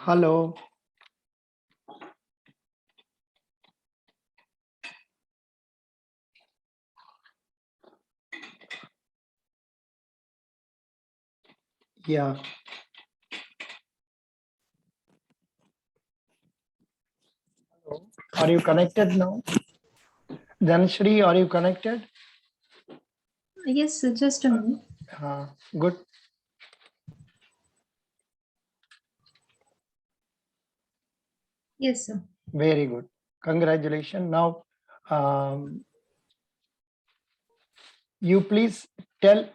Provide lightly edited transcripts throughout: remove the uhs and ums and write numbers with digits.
Hello. Yeah. Hello. Are you connected now? Dhanashri, are you connected? Yes, sir, just a minute. Good. Yes, sir. Very good. Congratulations. Now, you please tell,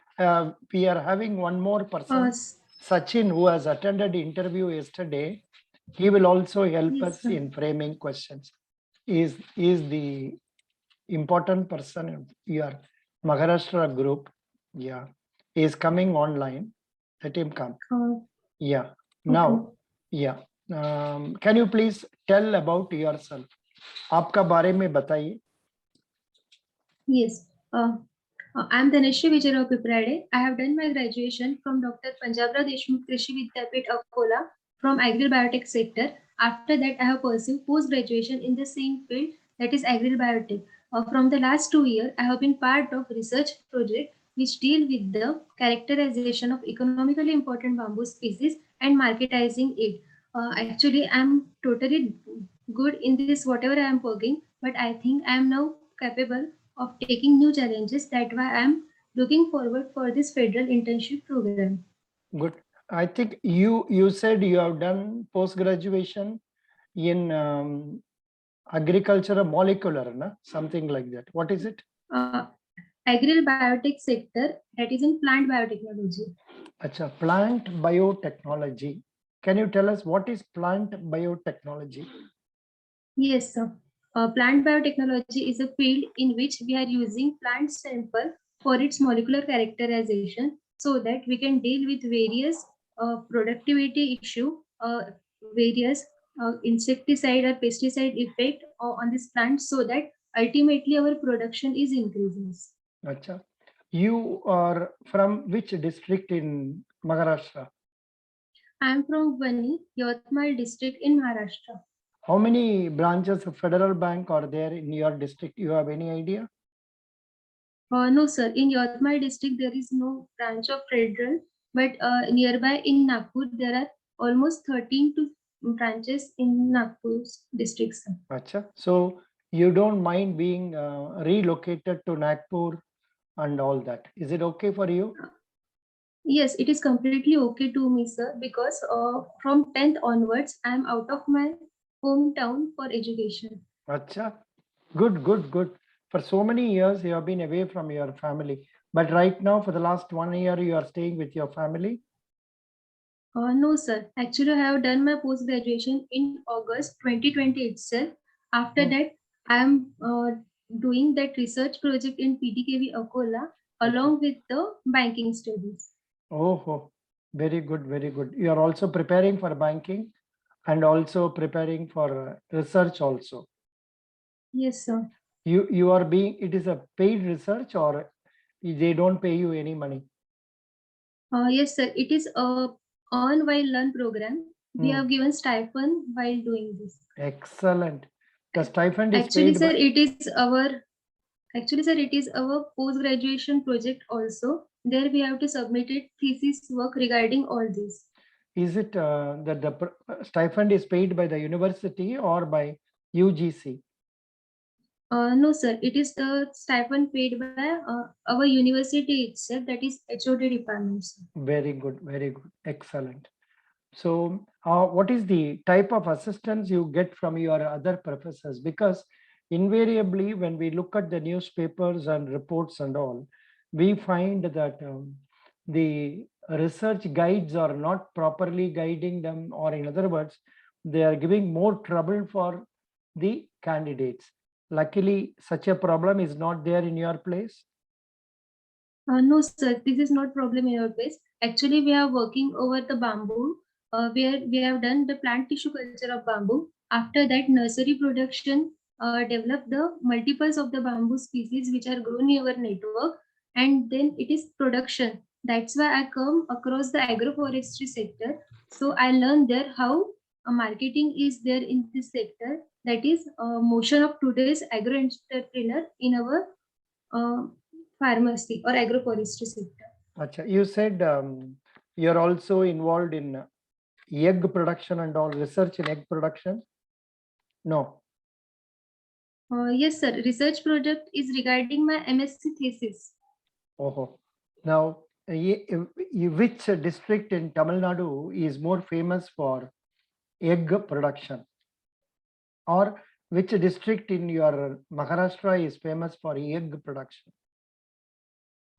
we are having one more person, Sachin, who has attended the interview yesterday. He will also help Yes, us sir. in framing questions. Is the important person in your Maharashtra group. Yeah. He is coming online. Let him come. Yeah. Now, yeah. Can you please tell about yourself? आपका बारे में बताइए. Yes. I am Dhanashri Vijayarao Piprade. I have done my graduation from Dr. Panjabrao Deshmukh Krishi Vidyapith Akola from agri-biotech sector. After that, I have pursued post-graduation in the same field, that is agri-biotech. From the last 2 years, I have been part of research project which deal with the characterization of economically important bamboo species and marketizing it. Actually, I am totally good in this whatever I am working, but I think I am now capable of taking new challenges. That's why I'm looking forward for this federal internship program. Good. I think you said you have done post graduation in agriculture molecular, na? Something like that. What is it? Agri-biotech sector, that is in plant biotechnology. Acha, plant biotechnology. Can you tell us what is plant biotechnology? Yes, sir. Plant biotechnology is a field in which we are using plant sample for its molecular characterization so that we can deal with various productivity issue, various insecticide or pesticide effect on this plant so that ultimately our production is increases. Acha. You are from which district in Maharashtra? I am from Vani, Yavatmal district in Maharashtra. How many branches of Federal Bank are there in your district? You have any idea? No, sir. In Yavatmal district, there is no branch of federal, but nearby in Nagpur, there are almost 13 to branches in Nagpur district, sir. Acha. So you don't mind being relocated to Nagpur and all that. Is it okay for you? Yes, it is completely okay to me, sir, because from 10th onwards, I am out of my hometown for education. Acha. Good, good, good. For so many years, you have been away from your family. But right now, for the last 1 year, you are staying with your family? No, sir. Actually, I have done my post graduation in August 2020 itself. After that, I am doing that research project in PTKV Akola along with the banking studies. Oh, very good, very good. You are also preparing for banking and also preparing for research also. Yes, sir. You are being, it is a paid research or they don't pay you any money? Yes, sir. It is a earn while learn program. We have given stipend while doing this. Excellent. The stipend is Actually, paid sir, by, it is our post graduation project also. There we have to submit it thesis work regarding all this. is it that the stipend is paid by the university or by UGC? No, sir. It is the stipend paid by our university itself, that is HOD department, sir. Very good, very good. Excellent. So what is the type of assistance you get from your other professors? Because invariably, when we look at the newspapers and reports and all, we find that the research guides are not properly guiding them, or in other words, they are giving more trouble for the candidates. Luckily, such a problem is not there in your place. No, sir. This is not problem in our place. Actually, we are working over the bamboo, where we have done the plant tissue culture of bamboo. After that, nursery production develop the multiples of the bamboo species which are grown in our network, and then it is production. That's why I come across the agroforestry sector. So I learned there how marketing is there in this sector. That is motion of today's agro entrepreneur in our pharmacy or agroforestry sector. Acha, you said you're also involved in egg production and all, research in egg production? No. Yes, sir. Research project is regarding my MSc thesis. Oh, now which district in Tamil Nadu is more famous for egg production? Or which district in your Maharashtra is famous for egg production?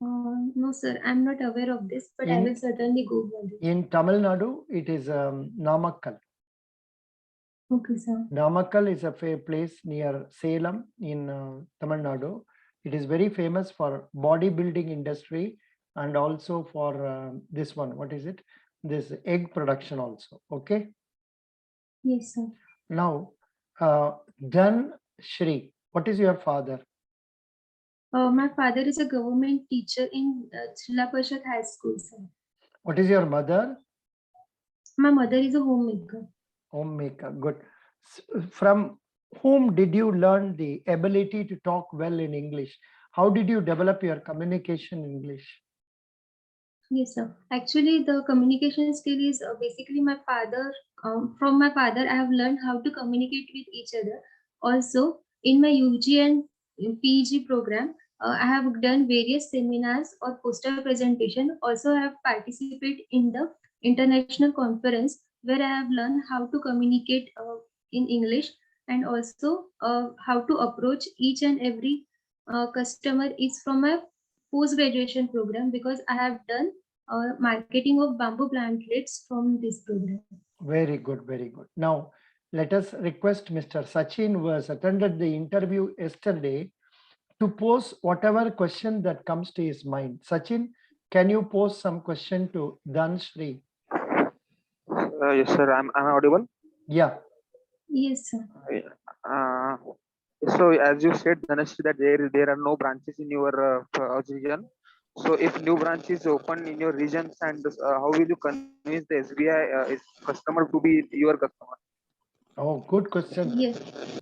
No, sir. I'm not aware of this, but I will certainly Google it. In Tamil Nadu, it is Namakkal. Okay, sir. Namakkal is a place near Salem in Tamil Nadu. It is very famous for bodybuilding industry and also for this one. What is it? This egg production also. Okay. Yes, sir. Now, Dhan Shri, what is your father? My father is a government teacher in Jilla Parishad High School, sir. What is your mother? My mother is a homemaker. Homemaker, good. From whom did you learn the ability to talk well in English? How did you develop your communication in English? Yes, sir. Actually, the communication skill is basically my father. From my father, I have learned how to communicate with each other. Also, in my UG and PG program, I have done various seminars or poster presentation. Also, I have participated in the international conference where I have learned how to communicate in English, and also how to approach each and every customer is from my post graduation program, because I have done marketing of bamboo plantlets from this program. Very good, very good. Now, let us request Mr. Sachin, who has attended the interview yesterday, to pose whatever question that comes to his mind. Sachin, can you pose some question to Dhan Shri? Yes, sir. I'm audible. Yeah. Yes, sir. So, as you said, Dhanashri, that there are no branches in your region. So, if new branch is open in your regions, and how will you convince the SBI customer to be your customer? Oh, good question. Yes.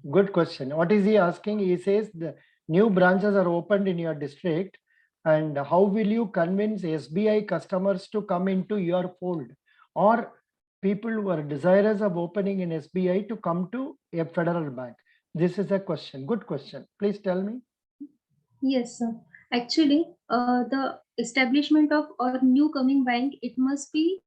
Good question. What is he asking? He says the new branches are opened in your district, and how will you convince SBI customers to come into your fold, or people who are desirous of opening in SBI to come to a federal bank? This is a question. Good question. Please tell me. Yes, sir. Actually, the establishment of a new coming bank, it must be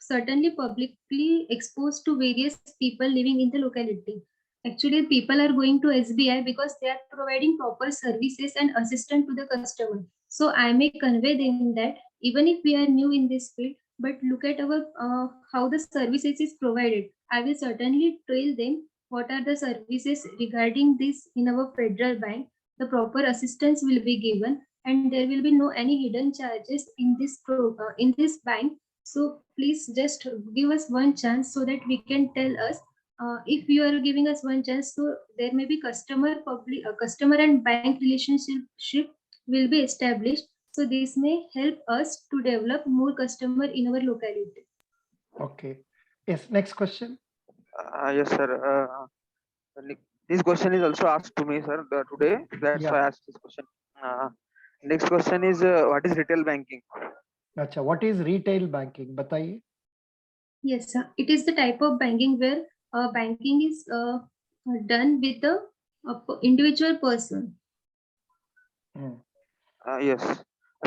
certainly publicly exposed to various people living in the locality. Actually, people are going to SBI because they are providing proper services and assistance to the customer. So I may convey them that even if we are new in this field, but look at our how the services is provided. I will certainly tell them what are the services regarding this in our federal bank. The proper assistance will be given, and there will be no any hidden charges in in this bank. So please just give us one chance so that we can tell us if you are giving us one chance. So there may be customer and bank relationship will be established. So this may help us to develop more customer in our locality. Okay. Yes. Next question. Yes, sir. This question is also asked to me, sir, today. That's why I asked this question. Next question is, what is retail banking? Acha, what is retail banking? Bataiye. Yes, sir. It is the type of banking where banking is done with the individual person. Yes.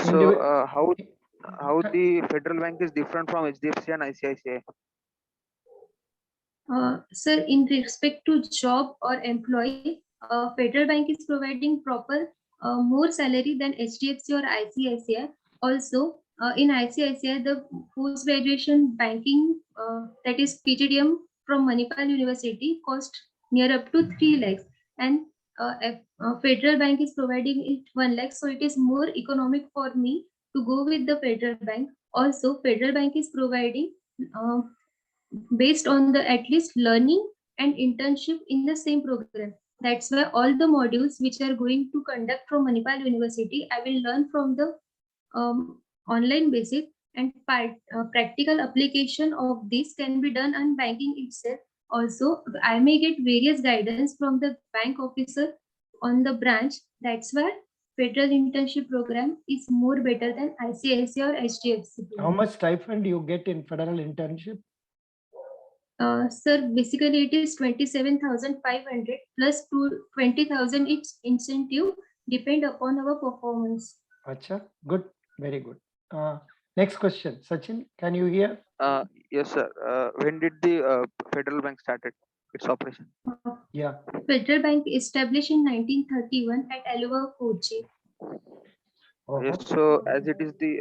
So how the federal bank is different from HDFC and ICICI? Sir, in respect to job or employee, federal bank is providing proper more salary than HDFC or ICICI. Also, in ICICI, the post graduation banking, that is PGDM from Manipal University, cost near up to 3 lakhs, and federal bank is providing it 1 lakh. So it is more economic for me to go with the federal bank. Also, federal bank is providing based on the at least learning and internship in the same program. That's why all the modules which are going to conduct from Manipal University, I will learn from the online basis, and practical application of this can be done on banking itself Also, I may get various guidance from the bank officer on the branch. That's why federal internship program is more better than ICICI or HDFC. How much stipend you get in federal internship? Sir, basically it is 27,500 plus 20,000 each incentive depend upon our performance. Acha, good, very good. Next question, Sachin, can you hear? Yes, sir. When did the Federal Bank started its operation? Yeah. Federal Bank established in 1931 at Alua, Kochi. Yes, so as it is the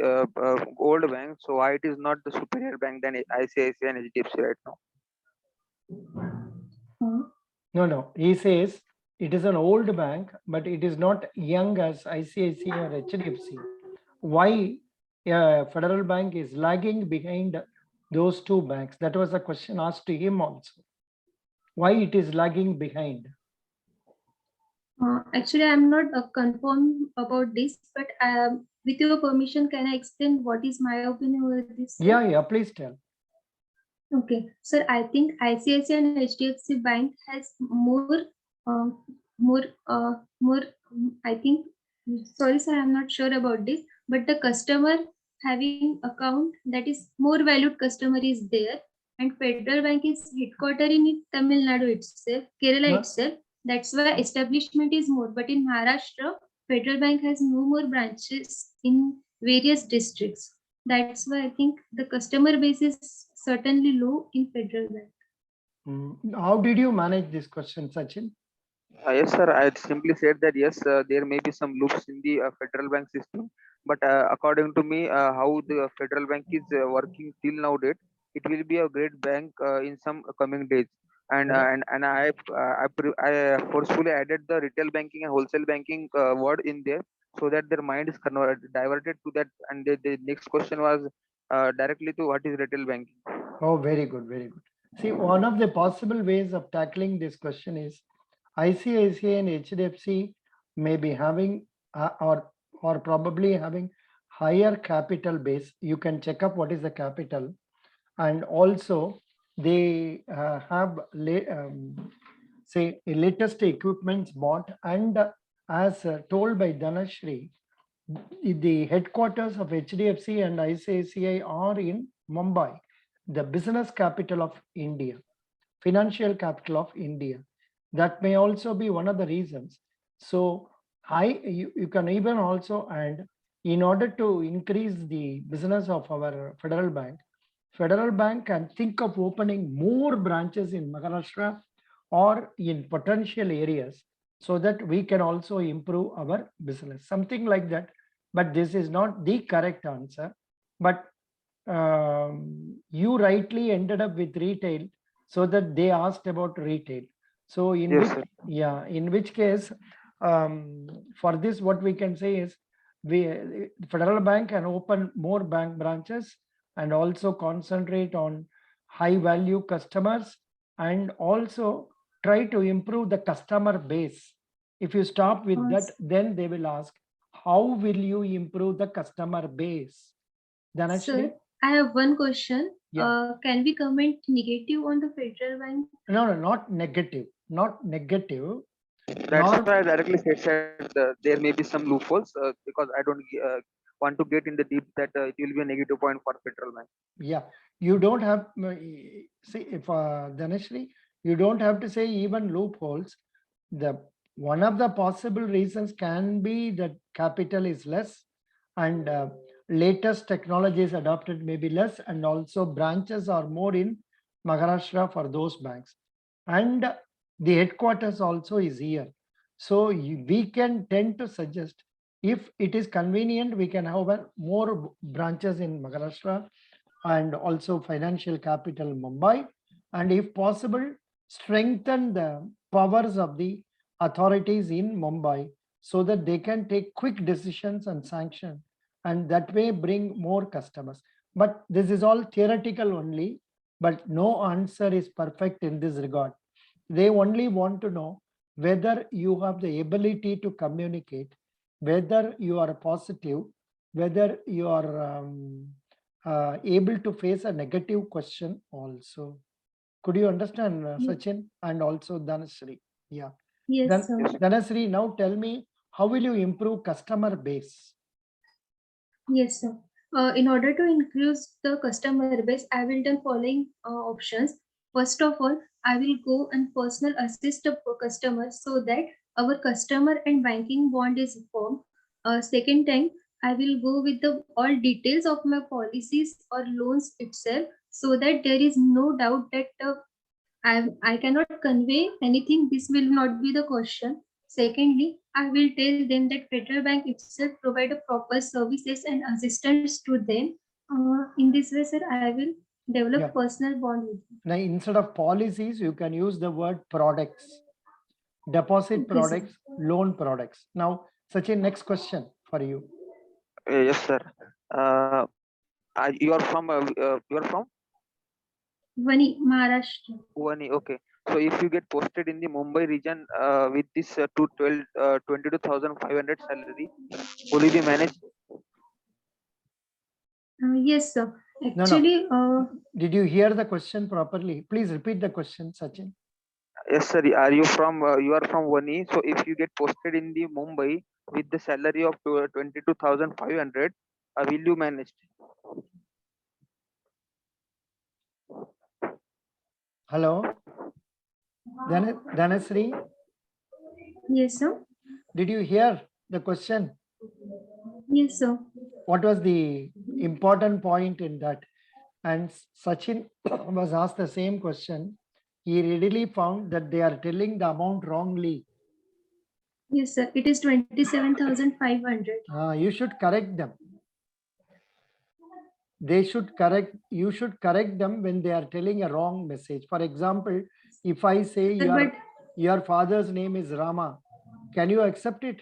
old bank, so why it is not the superior bank than ICICI and HDFC right now? No. He says it is an old bank, but it is not young as ICICI or HDFC. Why Federal Bank is lagging behind those two banks? That was a question asked to him also. Why it is lagging behind? Actually, I'm not confirmed about this, but with your permission, can I explain what is my opinion over this? Sir? Yeah, please tell. Okay, sir, I think ICICI and HDFC Bank has more, I think, sorry, sir, I'm not sure about this, but the customer having account that is more valued customer is there, and Federal Bank is headquartered in Tamil Nadu itself, Kerala itself. That's why establishment is more. But in Maharashtra, Federal Bank has no more branches in various districts. That's why I think the customer base is certainly low in Federal Bank. How did you manage this question, Sachin? Yes, sir. I simply said that yes, there may be some loops in the Federal Bank system, but according to me, how the Federal Bank is working till now date, it will be a great bank in some coming days. And I forcefully added the retail banking and wholesale banking word in there so that their mind is diverted to that. And the next question was directly to what is retail banking. Oh, very good, very good. See, one of the possible ways of tackling this question is ICICI and HDFC may be having or probably having higher capital base. You can check up what is the capital, and also they have say latest equipments bought, and as told by Dhanashri, the headquarters of HDFC and ICICI are in Mumbai, the business capital of India, financial capital of India. That may also be one of the reasons. So you can even also add, in order to increase the business of our Federal Bank can think of opening more branches in Maharashtra or in potential areas so that we can also improve our business, something like that. But this is not the correct answer. But you rightly ended up with retail, so that they asked about retail. So in Yes, which, sir. yeah, in which case, for this, what we can say is Federal Bank can open more bank branches and also concentrate on high value customers, and also try to improve the customer base. If you stop with that, then they will ask, how will you improve the customer base? Dhanashri? Sir, I have one question. Yeah. Can we comment negative on the Federal Bank? No, not negative, not negative. That's why I directly said there may be some loopholes because I don't want to get in the deep that it will be a negative point for Federal Bank. Yeah, you don't have, see, if Dhanashri, you don't have to say even loopholes. The one of the possible reasons can be that capital is less, and latest technologies adopted may be less, and also branches are more in Maharashtra for those banks, and the headquarters also is here. So we can tend to suggest, if it is convenient, we can have more branches in Maharashtra and also financial capital Mumbai, and if possible, strengthen the powers of the authorities in Mumbai so that they can take quick decisions and sanction, and that way bring more customers. But this is all theoretical only, but no answer is perfect in this regard. They only want to know whether you have the ability to communicate, whether you are positive, whether you are able to face a negative question also. Could you understand, Ye- Sachin, and also Dhanasri? Yeah. Yes, sir. Dhanasri, now tell me, how will you improve customer base? Yes, sir. In order to increase the customer base, I will done following options. First of all, I will go and personal assist the customer so that our customer and banking bond is formed. Second time, I will go with the all details of my policies or loans itself so that there is no doubt that I cannot convey anything. This will not be the question. Secondly, I will tell them that Federal Bank itself provide a proper services and assistance to them. In this way, sir, I will develop Yeah. personal bond with them. Now, instead of policies, you can use the word products, deposit Okay, sir. products, loan products. Now, Sachin, next question for you. Yes, sir. You are from Vani, Maharashtra. One. Okay. So if you get posted in the Mumbai region with this 22,500 salary, will you be managed? Yes, sir. No. Actually, Did you hear the question properly? Please repeat the question, Sachin. Yes, sir. Are you from you are from Vani? So if you get posted in the Mumbai with the salary of 22,500, will you manage? Hello, Dhanasri, yes, sir. did you hear the question? Yes, sir. What was the important point in that? And Sachin was asked the same question. He readily found that they are telling the amount wrongly. Yes, sir. It is 27,500. You should correct them. They should correct, you should correct them when they are telling a wrong message. For example, if I say Sir, your father's name is Rama, can you accept it?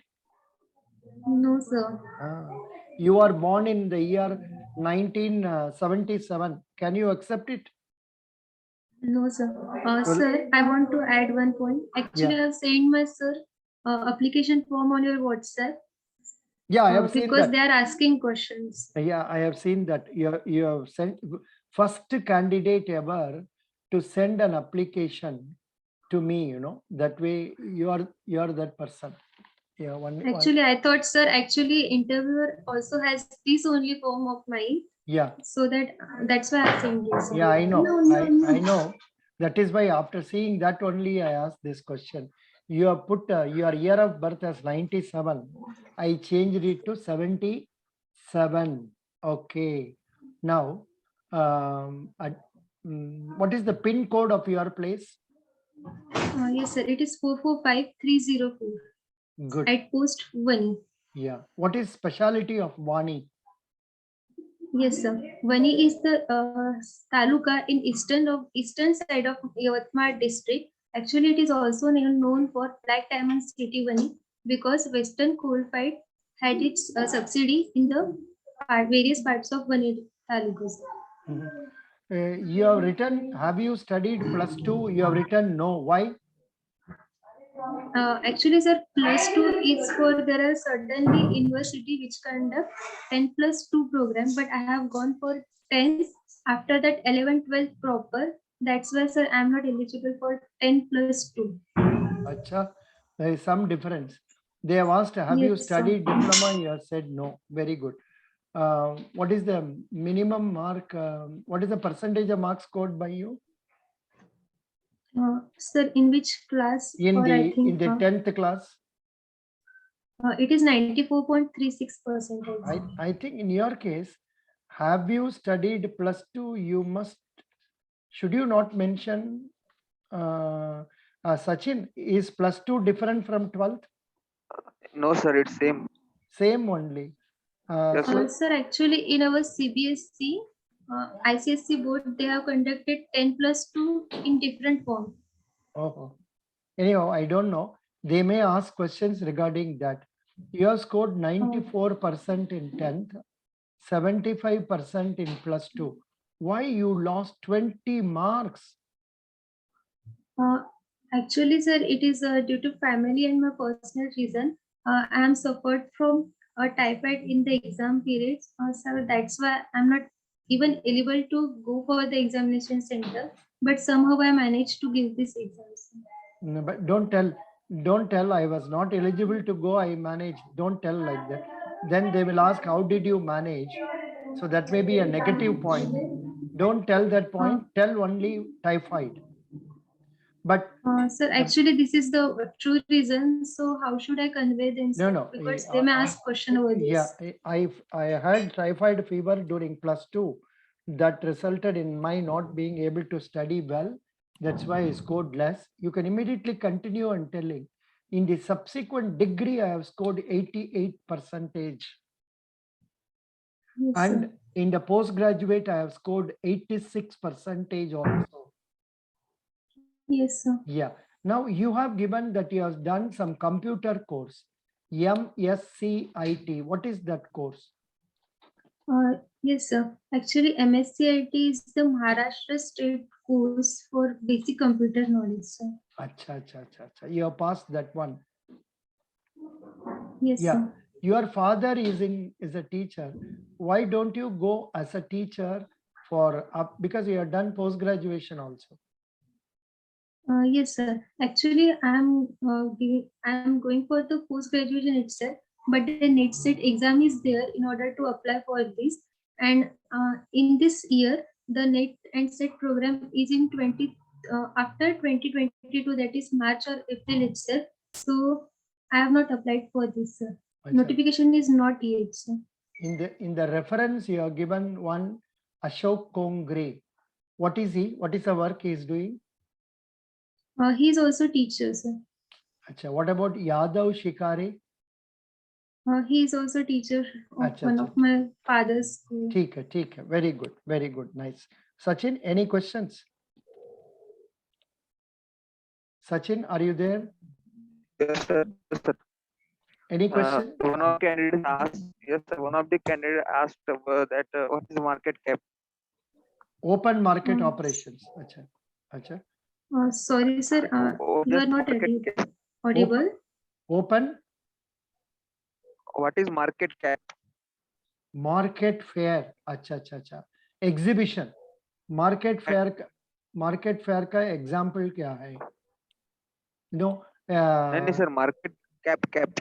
no, sir. You are born in the year 1977. Can you accept it? No, sir. Sir, I want to add one point. Actually, I have sent my sir application form on your WhatsApp. Yeah, I have seen because that. they are asking questions. Yeah, I have seen that. You have sent first candidate ever to send an application to me. You know, that way you are that person. Yeah, Actually, I thought, sir, actually interviewer also has this only form of mine. Yeah. So that's why I sent this. Yeah, I know. I know. That is why after seeing that only I asked this question. You have put your year of birth as 97. I changed it to 77. Okay. Now, what is the pin code of your place? Yes, sir. It is 445304. Good. At post Vani. Yeah. What is speciality of Vani? Yes, sir. Vani is the taluka in eastern side of Yavatmal district. Actually, it is also known for Black Diamond City Vani because Western Coalfield had its subsidy in the various parts of Vani talukas. You have written, have you studied +2? You have written no. Why? Actually, sir, +2 is for there are certainly university which conduct 10+2 program, but I have gone for 10. After that, 11, 12 proper. That's why, sir, I'm not eligible for 10+2. Acha, there is some difference. They have asked, have you studied diploma? You have said no. Very good. What is the minimum mark? What is the percentage of marks scored by you? Sir, in which class? In the 10th class? It is 94.36%. I think in your case, have you studied +2? You must, should you not mention Sachin, is +2 different from 12th? No, sir, it's same. Same only. Yes, sir, actually in our CBSE, ICSE board, they have conducted 10+2 in different form. Oh, anyhow, I don't know. They may ask questions regarding that. You have scored 94% in 10th, 75% in +2. Why you lost 20 marks? Actually, sir, it is due to family and my personal reason. I am suffered from typhoid in the exam periods. So that's why I'm not even able to go for the examination center. but somehow I managed to give this exam, sir. No, but don't tell I was not eligible to go, I managed. Don't tell like that. Then they will ask, how did you manage? So that may be a negative point. Don't tell that point, tell only typhoid. But Sir, actually, this is the true reason. So how should I convey them, sir? no, Because they may ask question over this. yeah, I had typhoid fever during +2 that resulted in my not being able to study well. That's why I scored less. You can immediately continue on telling. In the subsequent degree, I have scored 88%. Yes, And sir. in the postgraduate, I have scored 86% also. Yes, sir. Yeah. Now you have given that you have done some computer course, MSCIT. What is that course? Yes, sir. Actually, MSCIT is the Maharashtra State course for basic computer knowledge, sir. Acha, acha, acha, acha. You have passed that one. Yes, Yeah. sir. Your father is a teacher. Why don't you go as a teacher for up, because you have done post graduation also? Yes, sir. Actually, I'm going for the post graduation itself, but the NET set exam is there in order to apply for this. And in this year, the NET and set program is in after 2022, that is March or April itself. So I have not applied for this, sir. Acha. Notification is not yet, sir. In the reference you have given one Ashok Kongre. What is he? What is the work he is doing? He is also teacher, sir. Acha. What about Yadav Shikare? He is also teacher of Acha, one acha. of my father's school. ठीक है. Very good. Nice. Sachin, any questions? Sachin, are you there? Yes, sir. Yes, sir. Any question? One of candidates asked. Yes, sir. One of the candidates asked that what is the market cap? Open market Hmm. operations. Acha. Sorry, sir. You are Just not market cap. audible. Open What is market cap? market fair. अच्छा. Exhibition. Market fair का example क्या है? No. नहीं sir, market cap.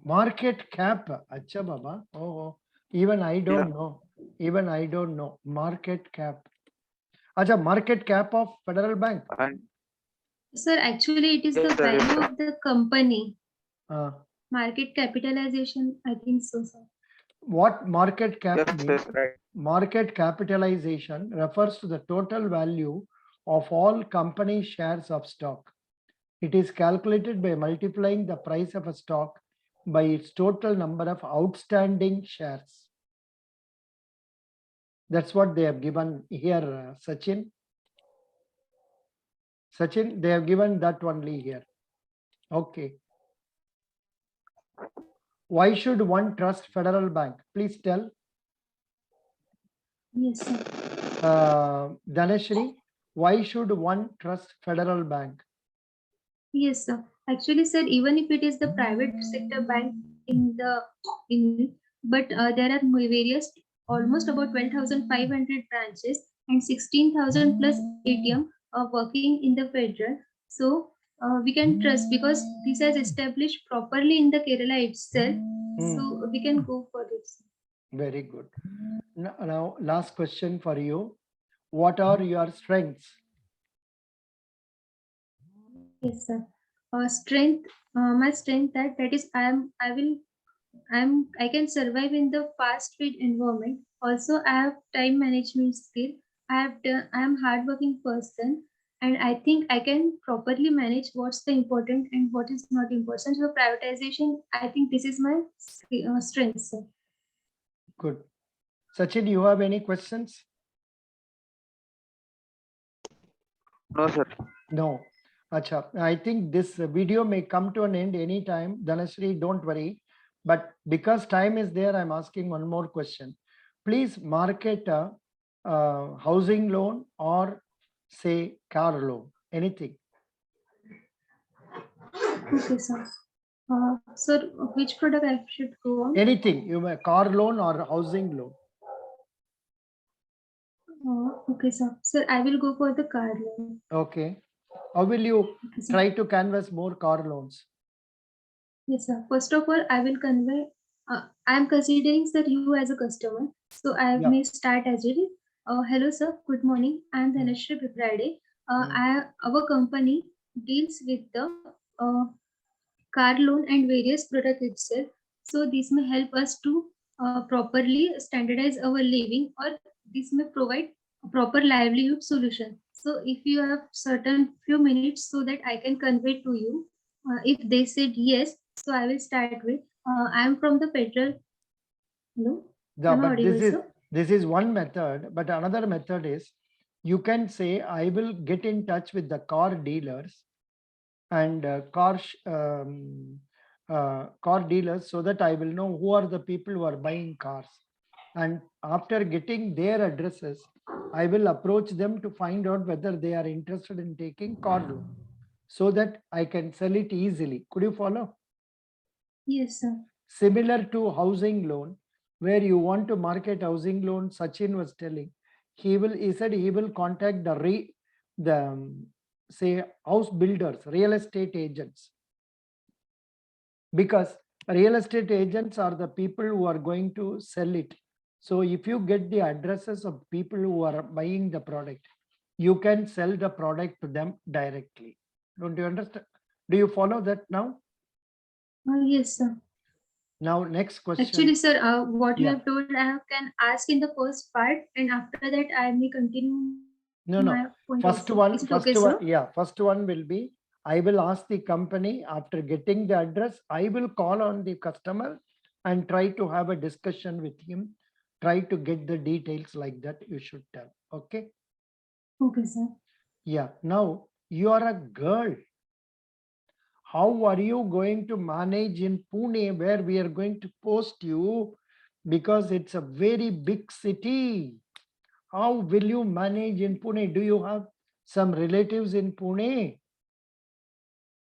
Market cap. अच्छा बाबा. Oh. Even I don't know. Market cap. अच्छा, market cap of Federal Bank. And Sir, actually, it is Yes, the sir, yes, value sir. of the company. Uh, Market capitalization, I think so, sir. what market cap yes, means? yes, right. Market capitalization refers to the total value of all company shares of stock. It is calculated by multiplying the price of a stock by its total number of outstanding shares. That's what they have given here, Sachin. Sachin, they have given that only here. Okay. Why should one trust Federal Bank? Please tell. Yes, sir. Dhanashri, why should one trust Federal Bank? Yes, sir. Actually, sir, even if it is the private sector bank but there are various, almost about 12,500 branches and 16,000 plus ATM working in the federal. So we can trust because this has established properly in the Kerala itself. So we can go for this. Very good. Now, last question for you. What are your strengths? Yes, sir. Strength. My strength that is I can survive in the fast-paced environment. Also, I have time management skill. I am hardworking person, and I think I can properly manage what's the important and what is not important. So prioritization, I think this is my strength, sir. Good. Sachin, you have any questions? No, sir. No. Acha, I think this video may come to an end anytime. Dhanashri, don't worry. But because time is there, I'm asking one more question. Please market a housing loan or say car loan, anything. Okay, sir. Sir, which product I should go on? Anything, you may car loan or housing loan. Okay, sir. Sir, I will go for the car loan. Okay. How will you Okay, sir. try to canvas more car loans? Yes, sir. First of all, I will convey. I am considering sir you as a customer, so I Yeah. may start as it. Hello, sir. Good morning. I am Dhanashree Friday. Our company deals with the car loan and various products itself. So this may help us to properly standardize our living, or this may provide a proper livelihood solution. So if you have certain few minutes so that I can convey to you, if they said yes, so I will start with. I am from the federal. Hello, Yeah, am I but audible, sir? this is one method, but another method is you can say, I will get in touch with the car dealers and car dealers so that I will know who are the people who are buying cars. And after getting their addresses, I will approach them to find out whether they are interested in taking car loan so that I can sell it easily. Could you follow? Yes, sir. Similar to housing loan, where you want to market housing loan, Sachin was telling, he said he will contact the say house builders, real estate agents, because real estate agents are the people who are going to sell it. So if you get the addresses of people who are buying the product, you can sell the product to them directly. Don't you understand? Do you follow that now? Yes, sir. Now, next question. Actually, sir, what you Yeah. have told, I can ask in the first part, and after that, I may continue No, my no. point First also. one, Is it first okay, one, sir? yeah. First one will be, I will ask the company after getting the address, I will call on the customer and try to have a discussion with him. Try to get the details like that. You should tell. Okay. Okay, sir. Yeah. Now you are a girl. How are you going to manage in Pune, where we are going to post you? Because it's a very big city. How will you manage in Pune? Do you have some relatives in Pune?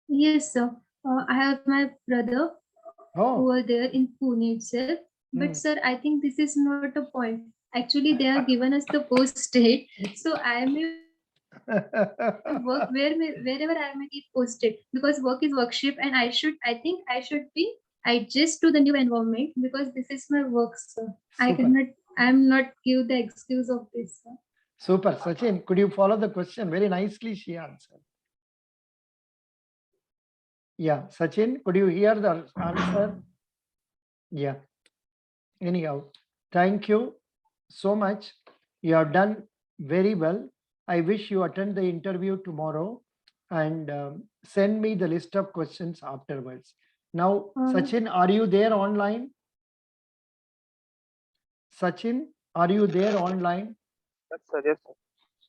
Yes, sir. I have my brother Oh, over there in Pune itself. But sir, I think this is not a point. Actually, they have given us the post state, so I may work wherever I may get posted, because work is workship, and I think I should be adjust to the new environment, because this is my work, sir. super, I'm not give the excuse of this, sir. super. Sachin, could you follow the question? Very nicely she answered. Yeah, Sachin, could you hear the answer? Yeah. Anyhow, thank you so much. You have done very well. I wish you attend the interview tomorrow and send me the list of questions afterwards. Now, Sachin, are you there online? Sachin, are you there online? Yes, sir. Yes, sir.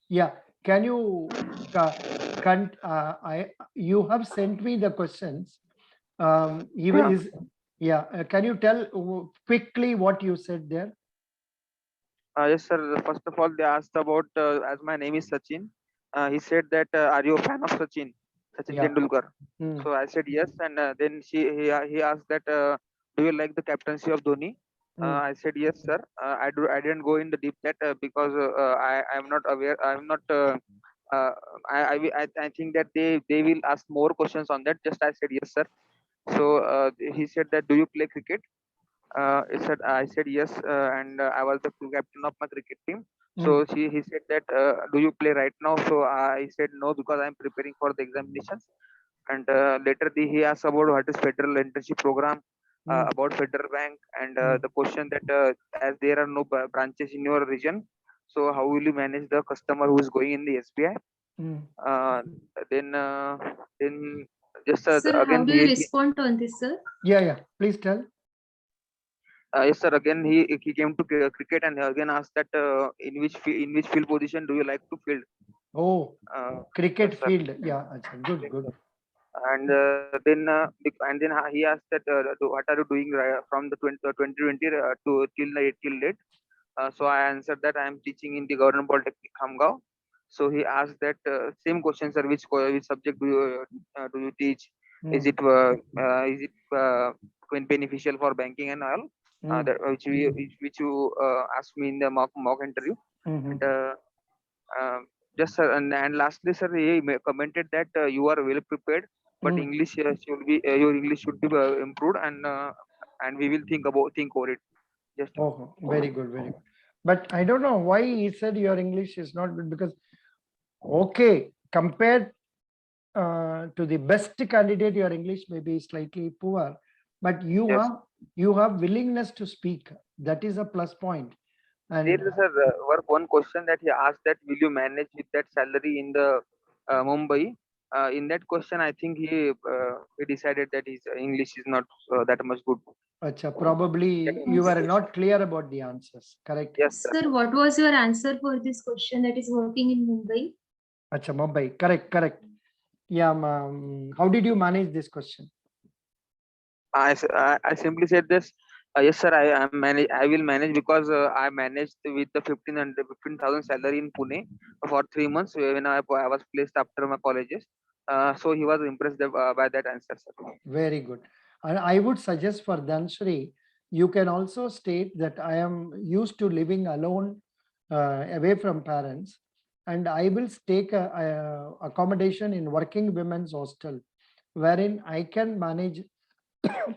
Yeah. Can you, you have sent me the questions. Even is, yeah. Can you tell quickly what you said there? Yes, sir. First of all, they asked about, as my name is Sachin. He said that, are you a fan of Sachin Yeah. Tendulkar? So I said yes, and then he asked that, do you like the captaincy of Dhoni? I said yes, sir. I didn't go in the deep that because I am not aware. I'm not. Uh, I think that they will ask more questions on that. Just I said yes, sir. So he said that, do you play cricket? I said yes, and I was the captain of my cricket team. So he said that, do you play right now? So I said no, because I'm preparing for the examinations. And later he asked about what is federal internship program, about Federal Bank, and the question that, as there are no branches in your region, so how will you manage the customer who is going in the SBI? Uh, then uh, then just Sir, how again do you respond on this, sir? Yeah, yeah. Please tell. Yes, sir. Again, he came to cricket and again asked that, in which field position do you like to field? Oh, cricket Yes, sir. field. Yeah, achha, good, Yes, good. sir. And then he asked that, what are you doing from the 2020 to till date? So I answered that I am teaching in the Government Polytechnic Khamgaon. So he asked that, same question, sir. Which subject do you teach? Is it beneficial for banking and all. Mm, That which you asked me in the mock interview. mhm. And just sir, and lastly, sir, he commented that you are well prepared, but Mm. English should be your English should be improved, and we will think over it. Just Oh, very good, very good. But I don't know why he said your English is not good because, okay, compared to the best candidate, your English may be slightly poor, but yes. you have willingness to speak. That is a plus point. There And is one question that he asked that will you manage with that salary in the Mumbai? In that question, I think he decided that his English is not that much good. acha, probably That you is the were Yes. question. not clear about the answers, correct? Yes, sir. Sir, what was your answer for this question that is working in Mumbai? Acha, Mumbai, correct, correct. Yeah, how did you manage this question? I simply said this. Yes, sir. I will manage because I managed with the 15,000 salary in Pune for 3 months when I was placed after my colleges. So he was impressed by that answer, sir. Very good. And I would suggest for Dhanshri, you can also state that I am used to living alone away from parents, and I will take a accommodation in working women's hostel, wherein I can manage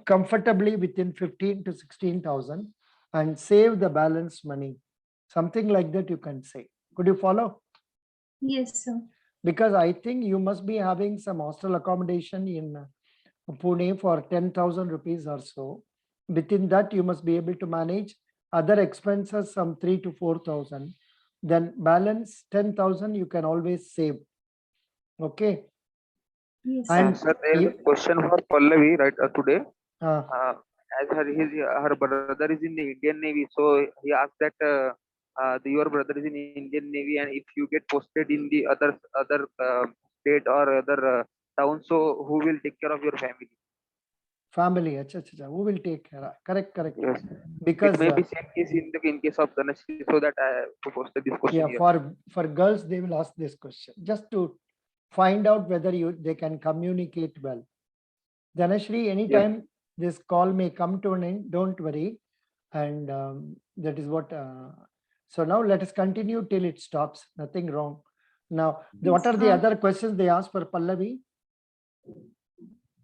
comfortably within 15 to 16,000 and save the balance money. Something like that you can say. Could you follow? Yes, sir. Because I think you must be having some hostel accommodation in Pune for 10,000 rupees or so. Within that, you must be able to manage other expenses, some 3 to 4,000. Then balance 10,000 you can always save. Okay. Yes, And Sir, there is a you, question for Pallavi right today. uh, Uh, as her brother is in the Indian Navy, so he asked that your brother is in Indian Navy, and if you get posted in the other state or other town, so who will take care of your family? family, acha, acha, acha, who will take care? Correct, correct. Yes, it Because may be same case in case of Dhanashree, so that I have to post this question yeah, here. for girls, they will ask this question just to find out whether they can communicate well. Dhanashri, anytime this call may come to an end, don't worry. And that is what, so now let us continue till it stops, nothing wrong. Now, what yes. are the other questions they asked for Pallavi?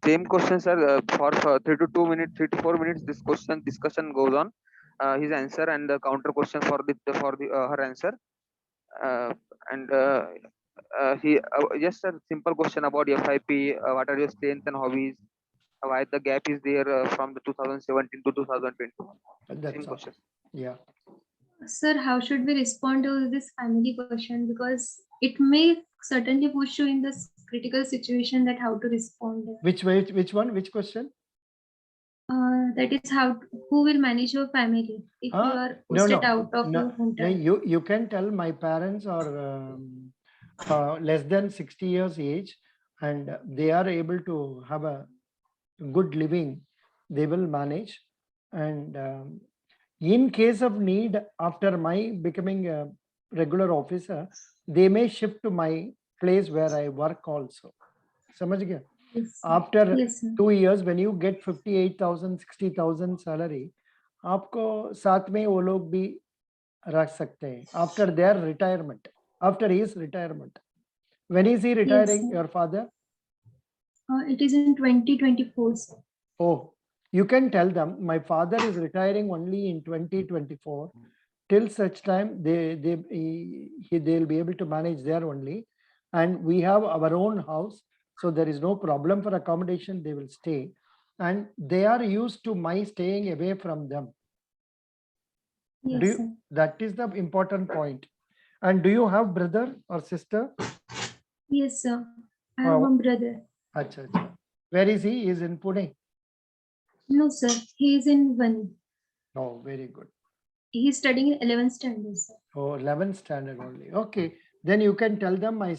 Same question, sir. For 3 to 4 minutes, this question discussion goes on. His answer and the counter question for the her answer. Uh, and he just a simple question about FIP. What are your strengths and hobbies? Why the gap is there from the 2017 to 2020? That's Same all. question. Yeah. Sir, how should we respond to this family question? Because it may certainly push you in this critical situation that how to respond. Which way? Which one? Which question? That is how who will manage your family if you are No, posted no, out of your no. hometown. You can tell my parents are less than 60 years age, and they are able to have a good living. They will manage. And in case of need, after my becoming a regular officer, they may shift to my place where I work also. समझ गया? Yes, sir. After Yes, sir. 2 years, when you get 58,000, 60,000 salary, आपको साथ में वो लोग भी रख सकते हैं after their retirement, after his retirement. When is he Yes, retiring, sir. your father? It is in 2024, sir. Oh, you can tell them my father is retiring only in 2024. Till such time they'll be able to manage there only, and we have our own house, so there is no problem for accommodation. They will stay, and they are used to my staying away from them. Yes, sir. That is the important point. And do you have brother or sister? Yes, sir. I have one brother. Acha, acha. Where is he? He is in Pune. No, sir. He is in one. Oh, very good. He is studying in 11th standard, sir. Oh, 11th standard only. Okay. Then you can tell them my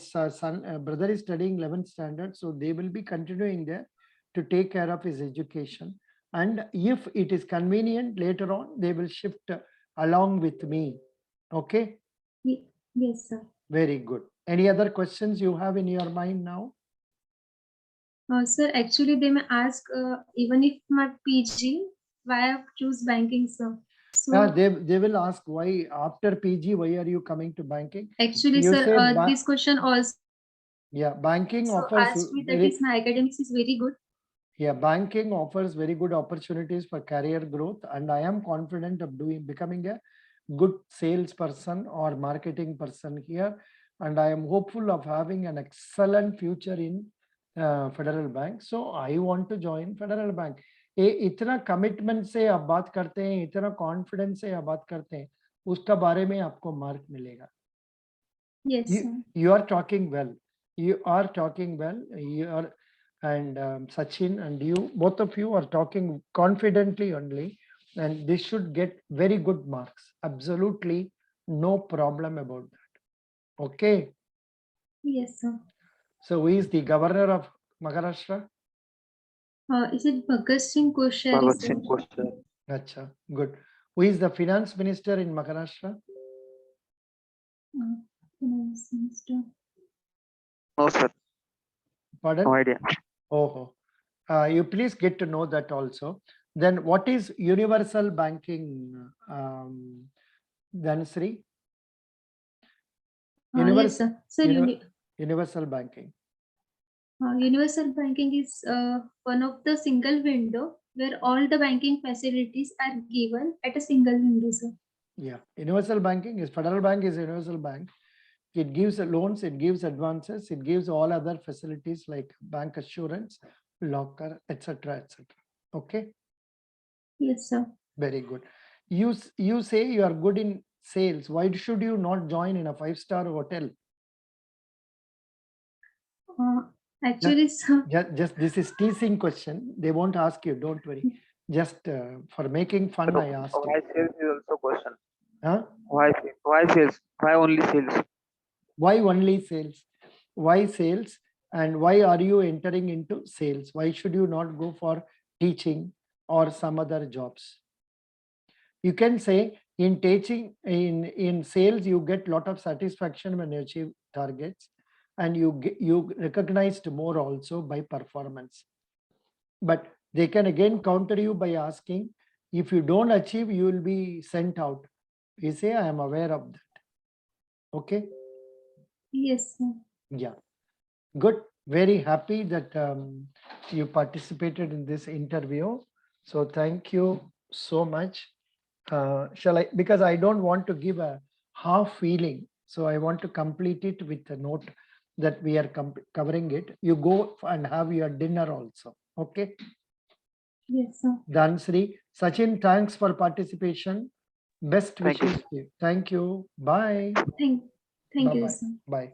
brother is studying 11th standard. So they will be continuing there to take care of his education. And if it is convenient later on, they will shift along with me. Okay. Yes, sir. Very good. Any other questions you have in your mind now? Sir, actually, they may ask, even if my PG, why I choose banking, sir. So Yeah, they will ask why after PG, why are you coming to banking? actually, You sir, say this question also yeah, banking offers asked me that very, is my academics is very good. yeah, banking offers very good opportunities for career growth, and I am confident of becoming a good salesperson or marketing person here, and I am hopeful of having an excellent future in Federal Bank. So I want to join Federal Bank. इतना commitment से आप बात करते हैं, इतना confidence से आप बात करते हैं, उसका बारे में आपको मार्क मिलेगा. Yes, sir. You are talking well. You are talking well. You are, and Sachin and you, both of you are talking confidently only, and this should get very good marks. Absolutely no problem about that. Okay. Yes, sir. So who is the governor of Maharashtra? Is it Bhagat Singh Koshari, Bhagat sir? Singh Koshari. Acha, good. Who is the finance minister in Maharashtra? Finance Minister. No, sir. Pardon? No idea. Oh, you please get to know that also. Then what is universal banking, Dhanasri? Yes, sir. Sir, Universal banking. universal banking is one of the single window where all the banking facilities are given at a single window, sir. Yeah, universal banking is Federal Bank is a universal bank. It gives loans, it gives advances, it gives all other facilities like bank assurance, locker, etc., etc. Okay. Yes, sir. Very good. You say you are good in sales. Why should you not join in a 5-star hotel? Actually, sir. Just this is teasing question. They won't ask you. Don't worry. Just for making fun, So, I asked why you. sales is also question. Huh? Why sales? Why only sales? Why only sales? Why sales? And why are you entering into sales? Why should you not go for teaching or some other jobs? You can say in teaching, in sales, you get lot of satisfaction when you achieve targets, and you recognized more also by performance. But they can again counter you by asking, if you don't achieve, you will be sent out. You say, I am aware of that. Okay. Yes, sir. Yeah, good. Very happy that you participated in this interview. So thank you so much. Shall I, because I don't want to give a half feeling. So I want to complete it with a note that we are covering it. You go and have your dinner also. Okay. Yes, sir. Dhansri, Sachin, thanks for participation. Best Thank you, wishes to you. Thank you. Bye. Thank you, Bye-bye. sir. Bye.